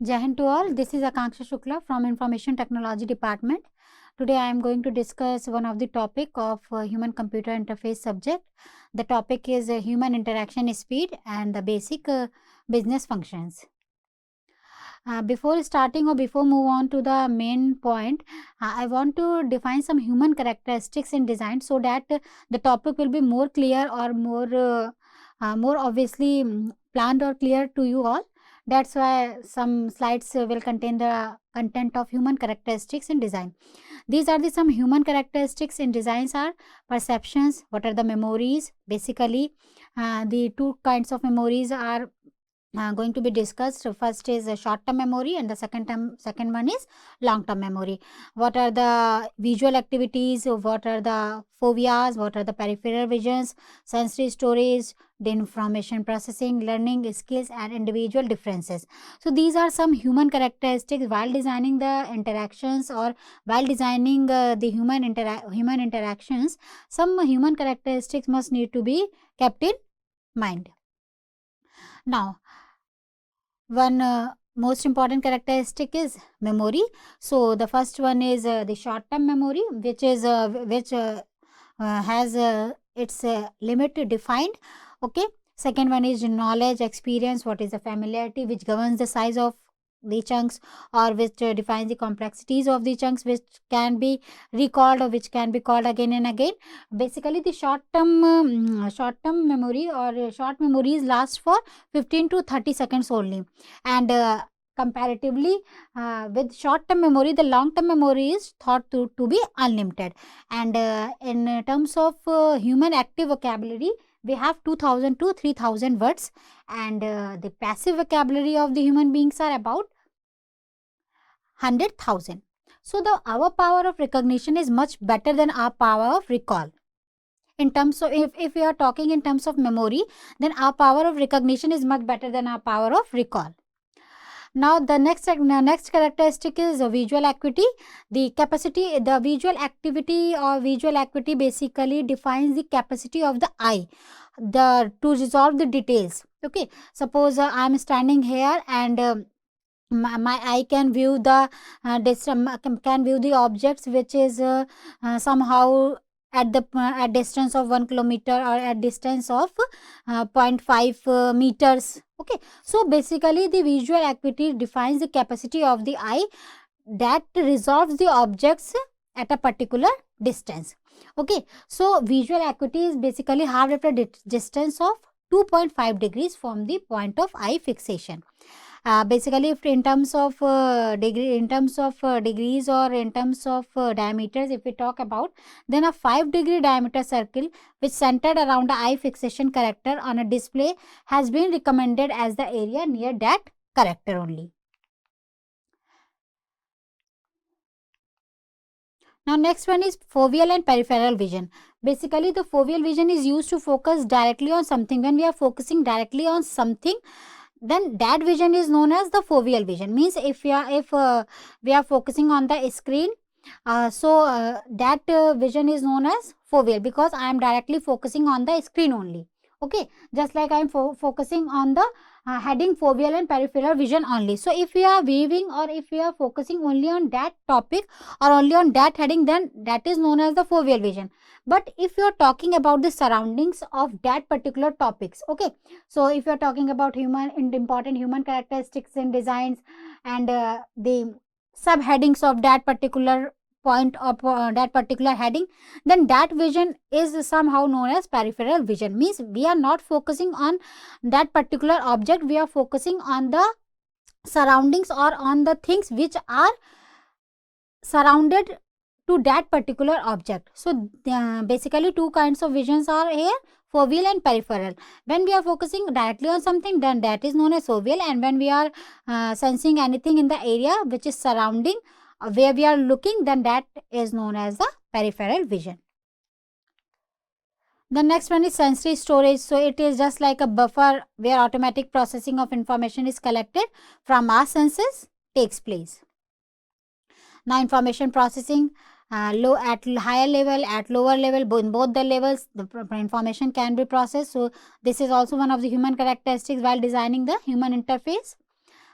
Jai Hind to all. This is Akanksha Shukla from Information Technology Department. Today I am going to discuss one of the topic of human computer interface subject. The topic is human interaction speed and the basic business functions. Before starting or before move on to the main point, I want to define some human characteristics in design so that the topic will be more clear or more obviously planned or clear to you all. That's why some slides will contain the content of human characteristics in design. These are the some human characteristics in designs are perceptions. What are the memories? Basically, the two kinds of memories are going to be discussed. First is a short term memory and the second one is long term memory. What are the visual activities, what are the phobias, what are the peripheral visions, sensory storage, the information processing, learning skills and individual differences. So these are some human characteristics while designing the interactions or while designing the human interactions. Some human characteristics must need to be kept in mind. Now, one most important characteristic is memory. So the first one is the short term memory, which has its limit defined. Okay. Second one is knowledge, experience, what is the familiarity, which governs the size of the chunks or which defines the complexities of the chunks, which can be recalled or which can be called again and again. Basically the short term memory or short memories last for 15 to 30 seconds only, and comparatively with short term memory, the long term memory is thought to be unlimited. And in terms of human active vocabulary, we have 2000 to 3000 words, and the passive vocabulary of the human beings are about 100,000. So our power of recognition is much better than our power of recall. In terms of, if we are talking in terms of memory, then our power of recognition is much better than our power of recall. Now the next characteristic is visual acuity. The visual activity or visual acuity basically defines the capacity of the eye to resolve the details. Okay, suppose I am standing here and my eye can view the can view the objects which is somehow at distance of 1 kilometer or at distance of 0.5 meters. Okay, so basically the visual acuity defines the capacity of the eye that resolves the objects at a particular distance. Okay, so visual acuity is basically half of the distance of 2.5 degrees from the point of eye fixation. Basically, if in terms of degrees or in terms of diameters, if we talk about, then a 5-degree diameter circle which centered around the eye fixation character on a display has been recommended as the area near that character only. Now next one is foveal and peripheral vision. Basically the foveal vision is used to focus directly on something. When we are focusing directly on something, then that vision is known as the foveal vision. Means if we are focusing on the screen, that vision is known as foveal, because I am directly focusing on the screen only. Okay, just like I am focusing on the heading foveal and peripheral vision only. So if we are viewing or if we are focusing only on that topic or only on that heading, then that is known as the foveal vision. But if you are talking about the surroundings of that particular topics, okay, so if you are talking about important human characteristics and designs and the subheadings of that particular point of that particular heading, then that vision is somehow known as peripheral vision. Means we are not focusing on that particular object, we are focusing on the surroundings or on the things which are surrounded to that particular object. So basically two kinds of visions are here, foveal and peripheral. When we are focusing directly on something, then that is known as foveal, and when we are sensing anything in the area which is surrounding where we are looking, then that is known as the peripheral vision. The next one is sensory storage. So it is just like a buffer where automatic processing of information is collected from our senses takes place. Now information processing, at higher level, at lower level, in both the levels the information can be processed. So this is also one of the human characteristics while designing the human interface.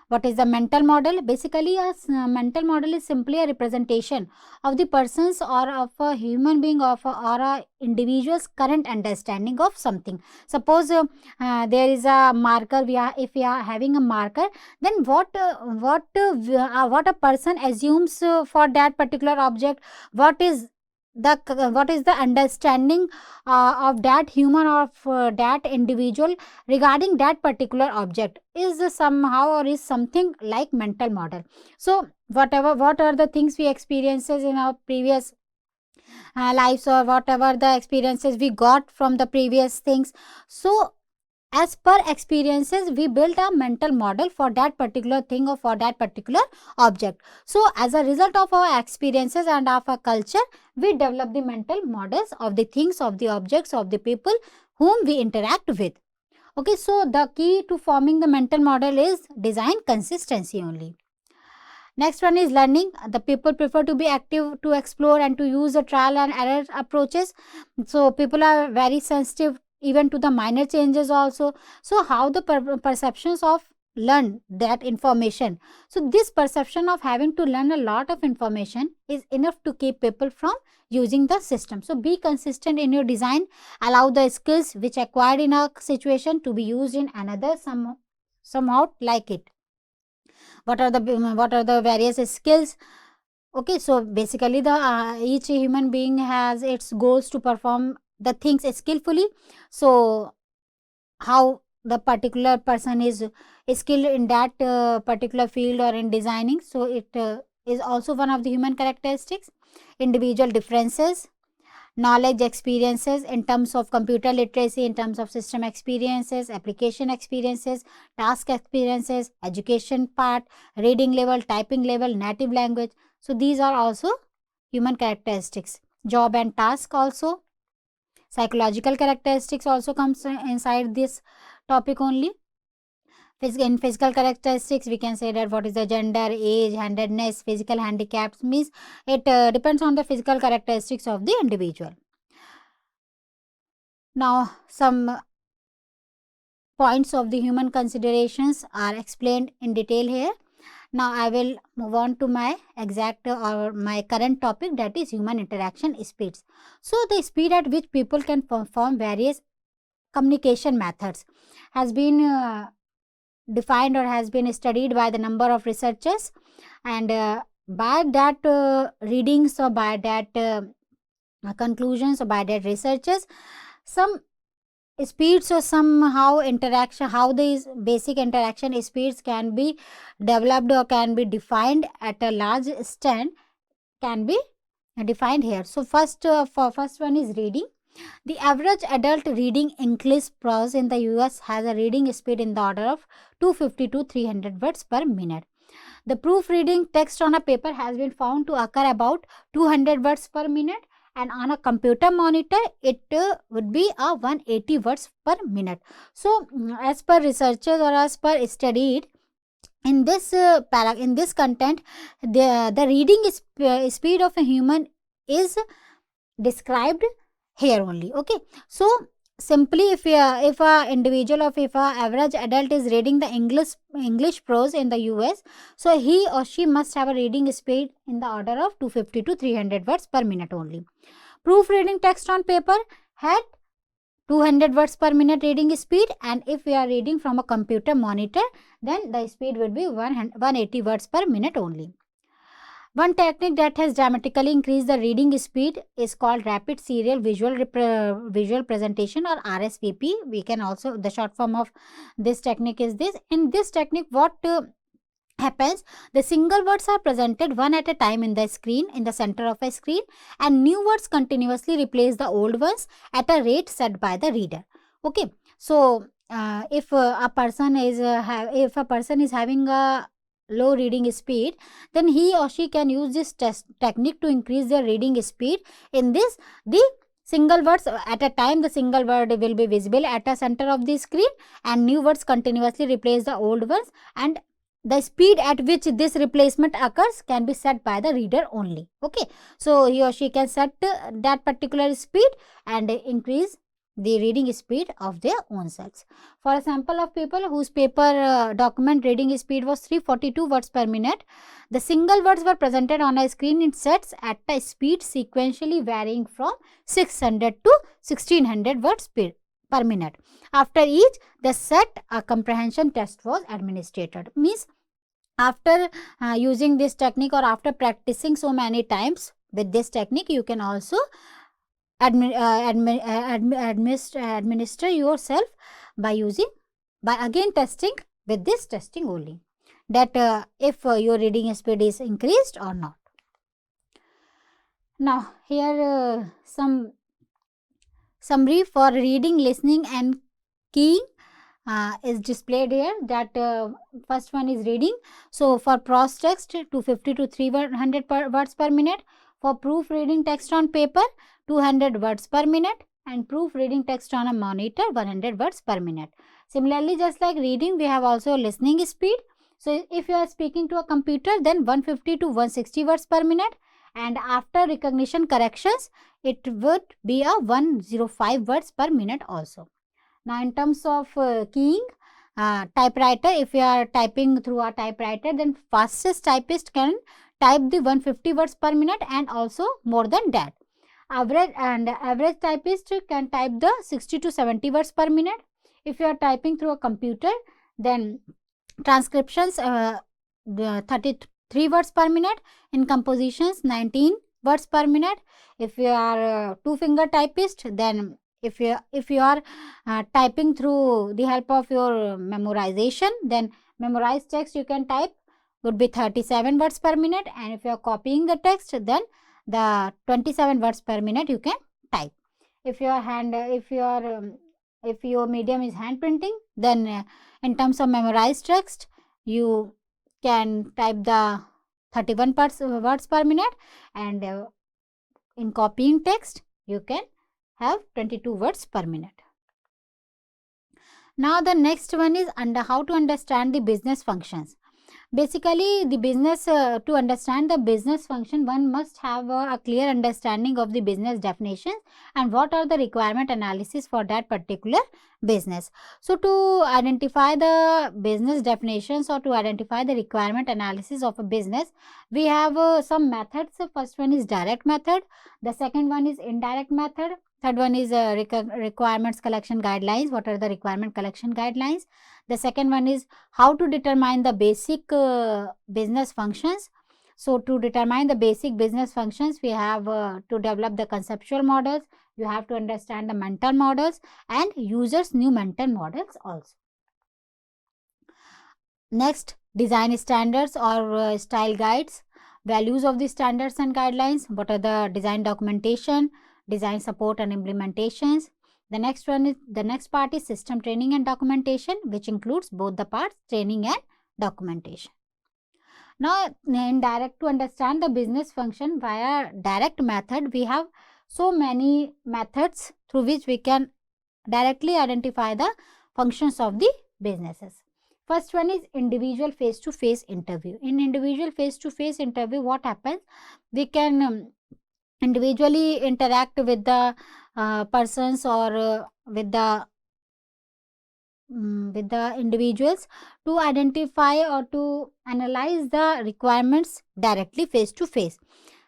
What is the mental model? Basically, a mental model is simply a representation of the person's or of a human being or a individual's current understanding of something. Suppose there is a marker. If we are having a marker, then what a person assumes for that particular object, what is the understanding of that human or of that individual regarding that particular object is somehow or is something like mental model. So what are the things we experiences in our previous lives, or whatever the experiences we got from the previous things, so as per experiences we build a mental model for that particular thing or for that particular object. So as a result of our experiences and of our culture, we develop the mental models of the things, of the objects, of the people whom we interact with. Okay, so the key to forming the mental model is design consistency only. Next one is learning. The people prefer to be active, to explore and to use the trial and error approaches. So people are very sensitive even to the minor changes also. So how the perceptions of learn that information. So this perception of having to learn a lot of information is enough to keep people from using the system. So be consistent in your design. Allow the skills which acquired in a situation to be used in another somehow like it. What are the various skills? Okay, so basically the each human being has its goals to perform the things skillfully. So how the particular person is skilled in that particular field or in designing, so it is also one of the human characteristics. Individual differences, knowledge experiences in terms of computer literacy, in terms of system experiences, application experiences, task experiences, education part, reading level, typing level, native language. So these are also human characteristics. Job and task also. Psychological characteristics also comes inside this topic only. In physical characteristics, we can say that what is the gender, age, handedness, physical handicaps, means it depends on the physical characteristics of the individual. Now, some points of the human considerations are explained in detail here. Now, I will move on to my exact or my current topic, that is human interaction speeds. So, the speed at which people can perform various communication methods has been defined or has been studied by the number of researchers, and by that readings or by that conclusions or by that researchers, some speeds or somehow interaction, how these basic interaction speeds can be developed or can be defined at a large extent can be defined here. So first one is reading. The average adult reading English prose in the US has a reading speed in the order of 250 to 300 words per minute. The proofreading text on a paper has been found to occur about 200 words per minute, and on a computer monitor it would be a 180 words per minute. So as per researchers or as per studied in this in this content, the reading speed of a human is described here only. Okay, so simply if a individual of if a average adult is reading the English prose in the US, so he or she must have a reading speed in the order of 250 to 300 words per minute only. Proofreading text on paper had 200 words per minute reading speed, and if we are reading from a computer monitor, then the speed would be 180 words per minute only. One technique that has dramatically increased the reading speed is called rapid serial visual presentation, or RSVP. We can also, the short form of this technique is this. In this technique, what happens, the single words are presented one at a time in the screen, in the center of a screen, and new words continuously replace the old ones at a rate set by the reader. Okay, so if a person is having a low reading speed, then he or she can use this technique to increase their reading speed. In this, the single words at a time, the single word will be visible at a center of the screen, and new words continuously replace the old ones, and the speed at which this replacement occurs can be set by the reader only. Okay, so he or she can set that particular speed and increase the reading speed of their own selves. For a sample of people whose paper document reading speed was 342 words per minute, the single words were presented on a screen in sets at a speed sequentially varying from 600 to 1600 words per minute. After each, the set a comprehension test was administered. Means after using this technique or after practicing so many times with this technique, you can also administer yourself by again testing with this testing only, that if your reading speed is increased or not. Now here some summary for reading, listening and keying is displayed here. That first one is reading. So for prose text, 250 to 300 words per minute. For proofreading text on paper, 200 words per minute, and proofreading text on a monitor, 100 words per minute. Similarly, just like reading, we have also listening speed. So if you are speaking to a computer, then 150 to 160 words per minute, and after recognition corrections, it would be a 105 words per minute also. Now in terms of keying, typewriter, if you are typing through a typewriter, then fastest typist can type the 150 words per minute and also more than that. Average typist can type the 60 to 70 words per minute. If you are typing through a computer, then transcriptions 33 words per minute, in compositions 19 words per minute. If you are two finger typist, then if you are typing through the help of your memorization, then memorized text you can type would be 37 words per minute, and if you are copying the text, then the 27 words per minute you can type. If your medium is hand printing, then in terms of memorized text, you can type the 31 words per minute, and in copying text you can have 22 words per minute. Now the next one is how to understand the business functions. Basically, the business to understand the business function, one must have a clear understanding of the business definitions and what are the requirement analysis for that particular business. So to identify the business definitions or to identify the requirement analysis of a business, we have some methods. The first one is direct method, the second one is indirect method, third one is requirements collection guidelines. What are the requirement collection guidelines? The second one is how to determine the basic business functions. So to determine the basic business functions, we have to develop the conceptual models. You have to understand the mental models and users new mental models also. Next, design standards or style guides. Values of the standards and guidelines. What are the design documentation, design support and implementations. The next part is system training and documentation, which includes both the parts, training and documentation. Now, to understand the business function via direct method, we have so many methods through which we can directly identify the functions of the businesses. First one is individual face-to-face interview. In individual face-to-face interview, what happens? We can individually interact with the persons or with the individuals to identify or to analyze the requirements directly face to face.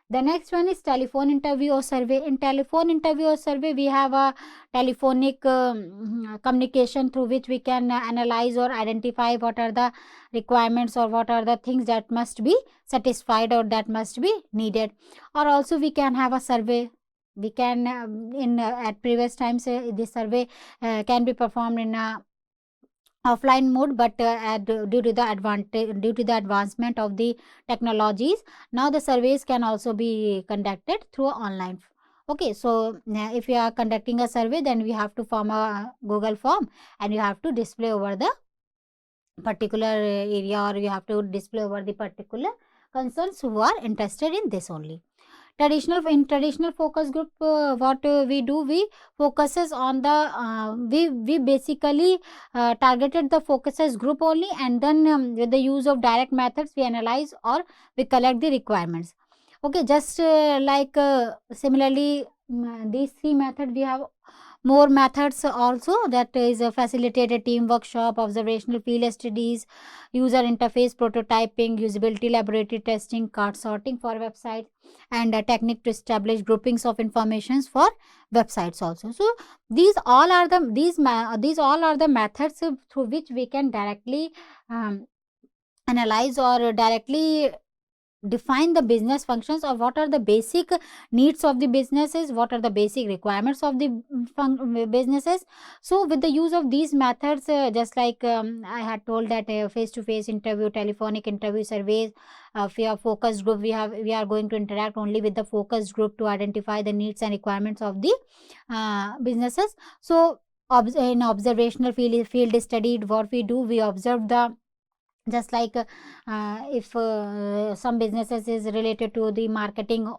The next one is telephone interview or survey. In telephone interview or survey, we have a telephonic communication through which we can analyze or identify what are the requirements or what are the things that must be satisfied or that must be needed. Or also we can have a survey. We can at previous times this survey can be performed in a offline mode, but due to the advancement of the technologies, now the surveys can also be conducted through online. Okay, so if you are conducting a survey, then we have to form a Google form and you have to display over the particular area, or you have to display over the particular concerns who are interested in this only. In traditional focus group, what we do, we focuses on the we basically targeted the focuses group only, and then with the use of direct methods we analyze or we collect the requirements. Okay, just like similarly these three methods, we have more methods also, that is a facilitated team workshop, observational field studies, user interface prototyping, usability laboratory testing, card sorting for websites, and a technique to establish groupings of informations for websites also. So these all are the these all are the methods through which we can directly analyze or directly define the business functions, or what are the basic needs of the businesses, what are the basic requirements of the businesses. So with the use of these methods, just like I had told that face to face interview, telephonic interview, surveys, for focus group, we are going to interact only with the focus group to identify the needs and requirements of the businesses. So in observational field study, what we do, we observe the, just like if some businesses is related to the marketing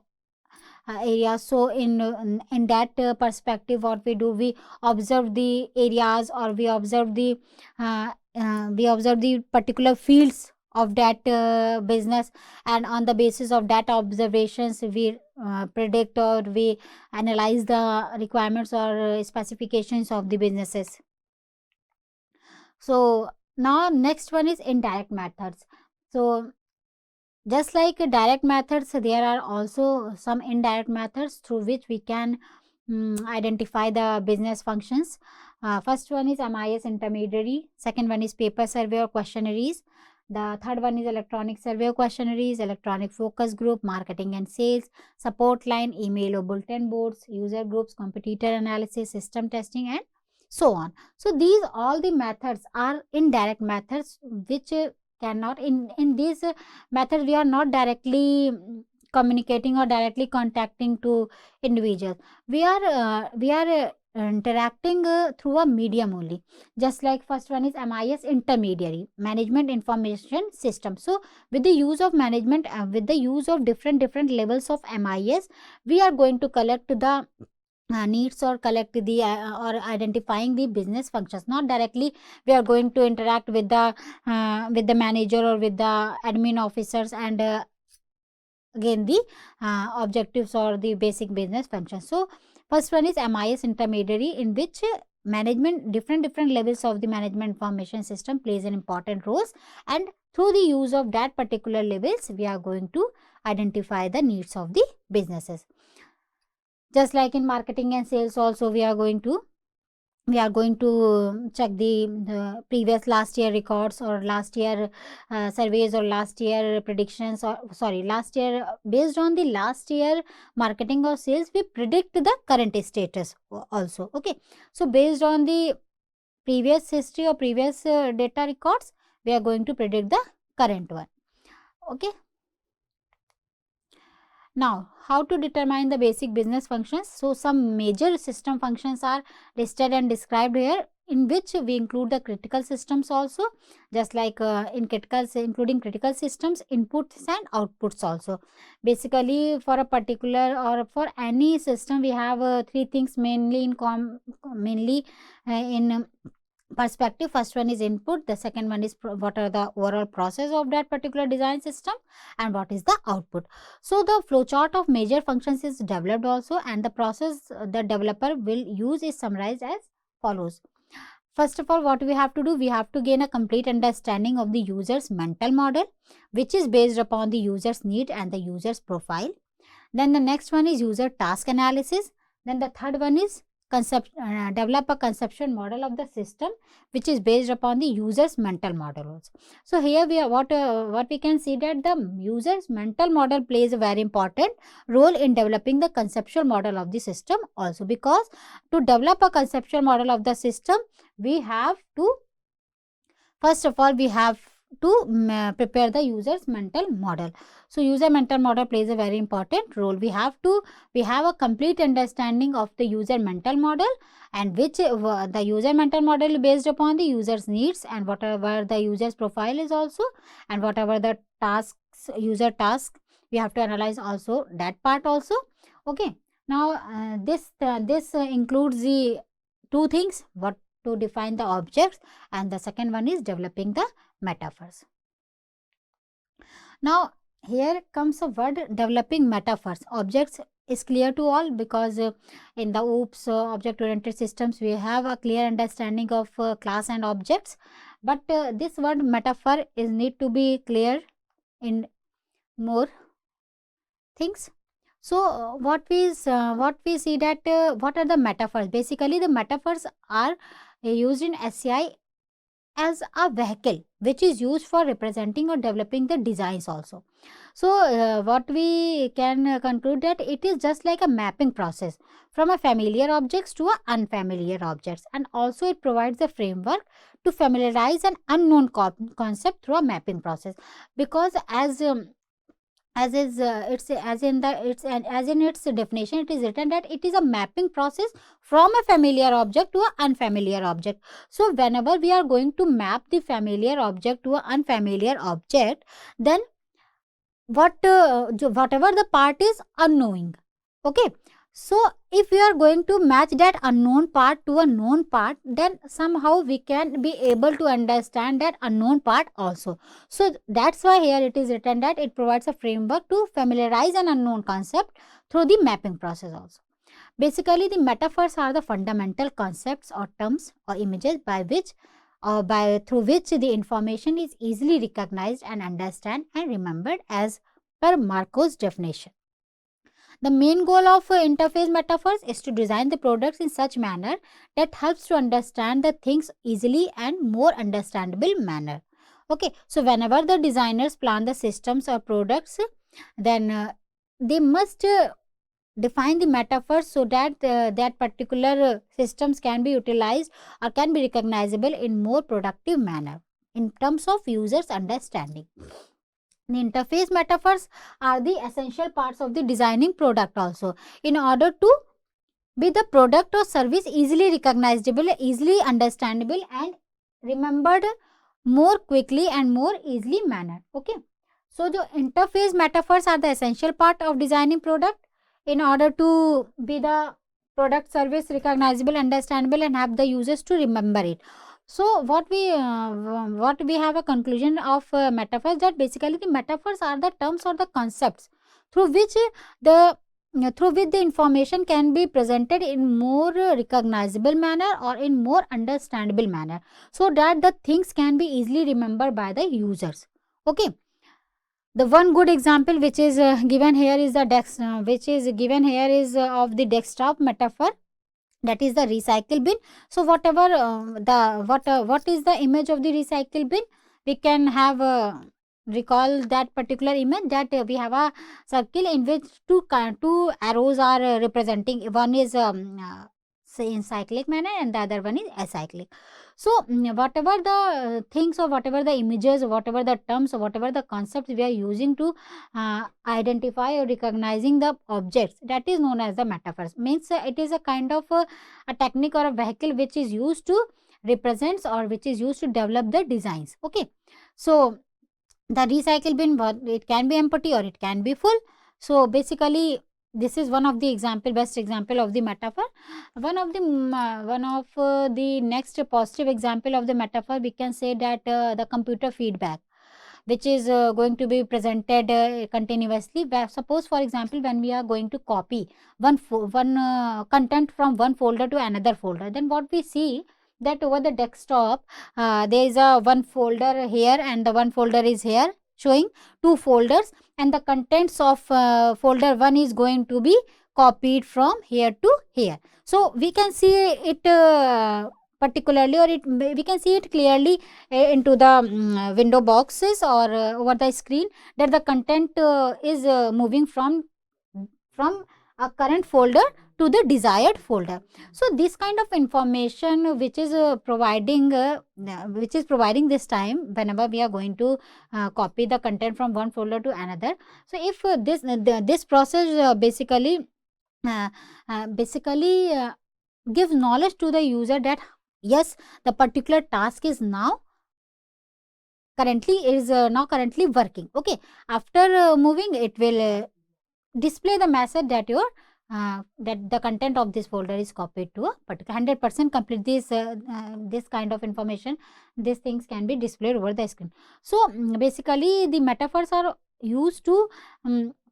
area, so in that perspective, what we do, we observe the areas, or we observe the particular fields of that business, and on the basis of that observations, we predict or we analyze the requirements or specifications of the businesses. So now next one is indirect methods. So just like direct methods, there are also some indirect methods through which we can identify the business functions. First one is MIS intermediary, second one is paper survey or questionnaires, the third one is electronic survey or questionnaires, electronic focus group, marketing and sales, support line, email or bulletin boards, user groups, competitor analysis, system testing, and so on. So these all the methods are indirect methods, which cannot in these methods we are not directly communicating or directly contacting to individuals. We are interacting through a medium only. Just like first one is MIS intermediary, management information system. So with the use of management, with the use of different levels of MIS, we are going to collect the needs or collect the or identifying the business functions. Not directly we are going to interact with the manager or with the admin officers and again the objectives or the basic business functions. So first one is MIS intermediary, in which management, different levels of the management information system plays an important roles, and through the use of that particular levels, we are going to identify the needs of the businesses. Just like in marketing and sales also, we are going to check the previous last year records, or last year surveys, or last year predictions, or sorry, last year, based on the last year marketing or sales, we predict the current status also. Okay, so based on the previous history or previous data records, we are going to predict the current one. Okay. Now, how to determine the basic business functions? So some major system functions are listed and described here, in which we include the critical systems also, just like including critical systems, inputs and outputs also. Basically, for a particular or for any system, we have three things mainly in perspective. First one is input, the second one is what are the overall process of that particular design system, and what is the output. So the flowchart of major functions is developed also, and the process the developer will use is summarized as follows. First of all, what we have to do, we have to gain a complete understanding of the user's mental model, which is based upon the user's need and the user's profile. Then the next one is user task analysis. Then the third one is develop a conceptual model of the system, which is based upon the user's mental model also. So here we are what we can see, that the user's mental model plays a very important role in developing the conceptual model of the system also, because to develop a conceptual model of the system, we have to, first of all, we have to prepare the user's mental model. So user mental model plays a very important role. We have a complete understanding of the user mental model, and which the user mental model is based upon the user's needs, and whatever the user's profile is also, and whatever the user task, we have to analyze also that part also. Okay, now this includes the two things, what to define the objects, and the second one is developing the metaphors. Now here comes a word, developing metaphors. Objects is clear to all, because in the OOPS object oriented systems we have a clear understanding of class and objects, but this word metaphor is need to be clear in more things. So what we see that what are the metaphors? Basically the metaphors are used in SCI as a vehicle which is used for representing or developing the designs also. So what we can conclude that it is just like a mapping process from a familiar objects to a unfamiliar objects, and also it provides a framework to familiarize an unknown concept through a mapping process, because as is it's as in the it's as in its definition it is written that it is a mapping process from a familiar object to an unfamiliar object. So whenever we are going to map the familiar object to an unfamiliar object, then whatever the part is unknowing, okay, so if we are going to match that unknown part to a known part, then somehow we can be able to understand that unknown part also. So that's why here it is written that it provides a framework to familiarize an unknown concept through the mapping process also. Basically the metaphors are the fundamental concepts or terms or images through which the information is easily recognized and understood and remembered as per Marco's definition. The main goal of interface metaphors is to design the products in such manner that helps to understand the things easily and more understandable manner. Okay, so whenever the designers plan the systems or products, then they must define the metaphors so that that particular systems can be utilized or can be recognizable in more productive manner in terms of users understanding. The interface metaphors are the essential parts of the designing product also, in order to be the product or service easily recognizable, easily understandable and remembered more quickly and more easily manner. Okay, so the interface metaphors are the essential part of designing product in order to be the product service recognizable, understandable and have the users to remember it. So what we have a conclusion of metaphors, that basically the metaphors are the terms or the concepts through which the information can be presented in more recognizable manner or in more understandable manner, so that the things can be easily remembered by the users. Okay, the one good example which is given here is the of the desktop metaphor, that is the recycle bin. So whatever what is the image of the recycle bin, we can have recall that particular image, that we have a circle in which two arrows are representing, one is say in cyclic manner and the other one is acyclic. So whatever the things or whatever the images or whatever the terms or whatever the concepts we are using to identify or recognizing the objects, that is known as the metaphors. Means it is a kind of a technique or a vehicle which is used to represents or which is used to develop the designs. Okay, so the recycle bin, it can be empty or it can be full. So basically this is one of the best example of the metaphor. One of the next positive example of the metaphor, we can say that the computer feedback, which is going to be presented continuously. Suppose for example, when we are going to copy one content from one folder to another folder, then what we see that over the desktop there is a one folder here and the one folder is here showing two folders, and the contents of folder 1 is going to be copied from here to here. So we can see it particularly, or we can see it clearly into the window boxes or over the screen, that the content is moving from a current folder to the desired folder. So this kind of information which is providing this time whenever we are going to copy the content from one folder to another. So if this process basically gives knowledge to the user that yes, the particular task is now currently working. Okay, after moving, it will display the message that your that the content of this folder is copied to a particular 100% complete. This kind of information, these things can be displayed over the screen. So basically the metaphors are used to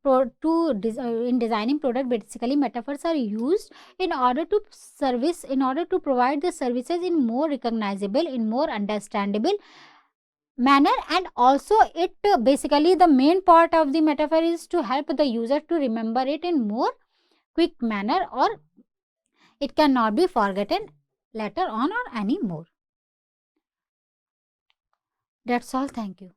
in designing product, basically metaphors are used in order to provide the services in more recognizable, in more understandable manner, and also it basically the main part of the metaphor is to help the user to remember it in more quick manner, or it cannot be forgotten later on or any more. That's all. Thank you.